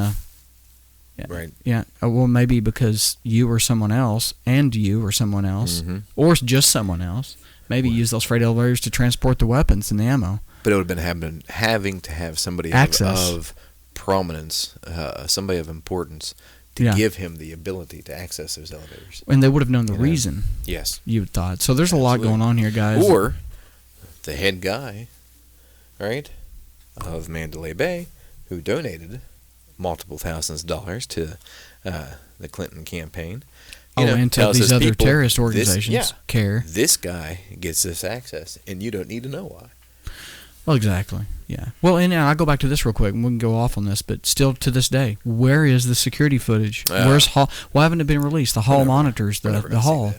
right. Yeah. Well, maybe because you or someone else, or just someone else, maybe use those freight elevators to transport the weapons and the ammo. But it would have been having to have somebody of prominence, somebody of importance, to give him the ability to access those elevators. And they would have known the reason. Yes. You would thought. So there's a lot going on here, guys. Or the head guy, right, of Mandalay Bay, who donated multiple thousands of dollars to the Clinton campaign. And to these other terrorist organizations care. This guy gets this access, and you don't need to know why. Well, exactly. Yeah. Well, and I'll go back to this real quick, and we can go off on this. But still, to this day, where is the security footage? Where's Hall? Why haven't it been released? The Hall monitors, the Hall.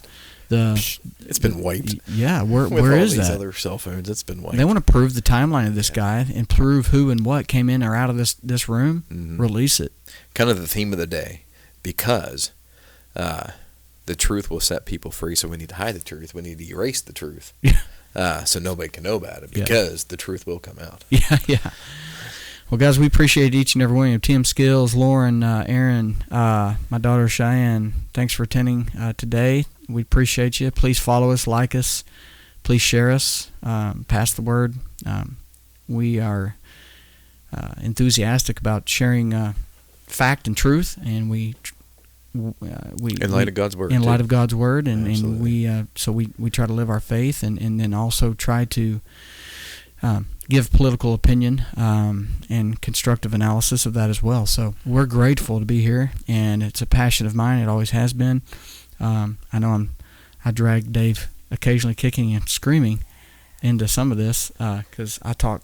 It's been wiped. Yeah. Where With all is these that? other cell phones, it's been wiped. They want to prove the timeline of this guy and prove who and what came in or out of this room. Mm-hmm. Release it. Kind of the theme of the day, because the truth will set people free. So we need to hide the truth. We need to erase the truth. Yeah. So nobody can know about it, because the truth will come out. Yeah. Well, guys, we appreciate each and every one of you. Tim Skills, Lauren, Aaron, my daughter Cheyenne. Thanks for attending today. We appreciate you. Please follow us, like us. Please share us. Pass the word. We are enthusiastic about sharing fact and truth, and we in light of God's word. In light of God's word, and we try to live our faith, and then also try to give political opinion and constructive analysis of that as well. So we're grateful to be here, and it's a passion of mine. It always has been. I know I drag Dave occasionally kicking and screaming into some of this because I talk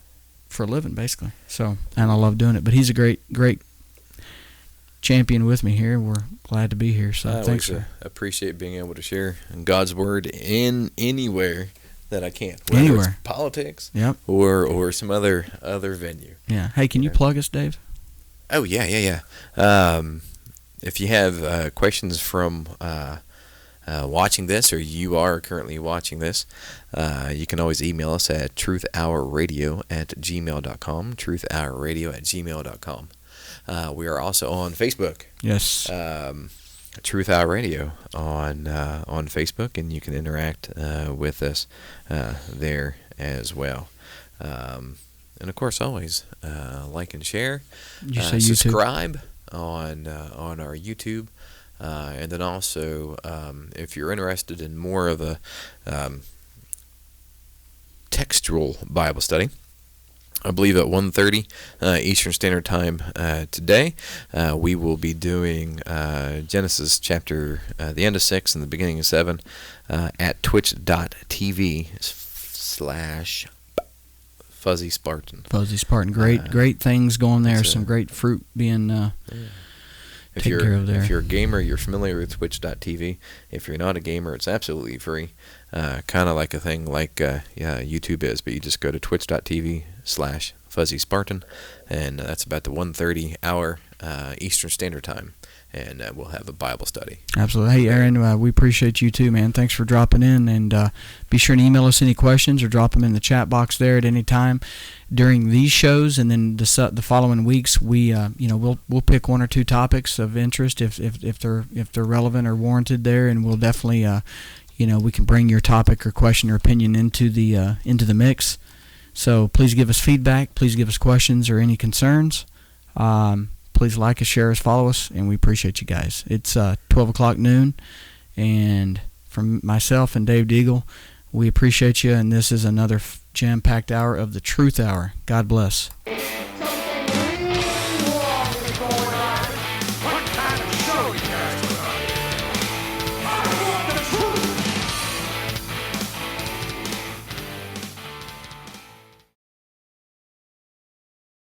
for a living, basically. So, and I love doing it. But he's a great champion with me here. We're glad to be here. So thanks, sir. I appreciate being able to share God's word in anywhere that I can. Whether Anywhere. It's politics. Yep. Or some other venue. Yeah. Hey, can you plug us, Dave? Oh yeah. If you have questions from watching this, or you are currently watching this, you can always email us at truthhourradio@gmail.com. truthhourradio@gmail.com. We are also on Facebook. Yes. Truth Hour Radio on Facebook, and you can interact with us there as well. And of course, always like and share. Did you say subscribe on our YouTube, and then also if you're interested in more of a textual Bible study, I believe at 1:30 Eastern Standard Time today, we will be doing Genesis chapter, the end of 6 and the beginning of 7 at twitch.tv/Fuzzy Spartan. Fuzzy Spartan. Great things going there. Some great fruit being taken care of there. If you're a gamer, you're familiar with twitch.tv. If you're not a gamer, it's absolutely free. Kind of like a thing like YouTube is, but you just go to twitch.tv/Fuzzy Spartan, and that's about the 1:30 hour Eastern Standard Time, and we'll have a Bible study. Absolutely. Hey, Aaron, we appreciate you too, man. Thanks for dropping in, and be sure to email us any questions or drop them in the chat box there at any time during these shows, and then the following weeks we'll pick one or two topics of interest if they're relevant or warranted there, and we'll definitely we can bring your topic or question or opinion into the mix. So please give us feedback. Please give us questions or any concerns. Please like us, share us, follow us, and we appreciate you guys. It's 12 o'clock noon, and from myself and Dave Deagle, we appreciate you, and this is another jam-packed hour of the Truth Hour. God bless.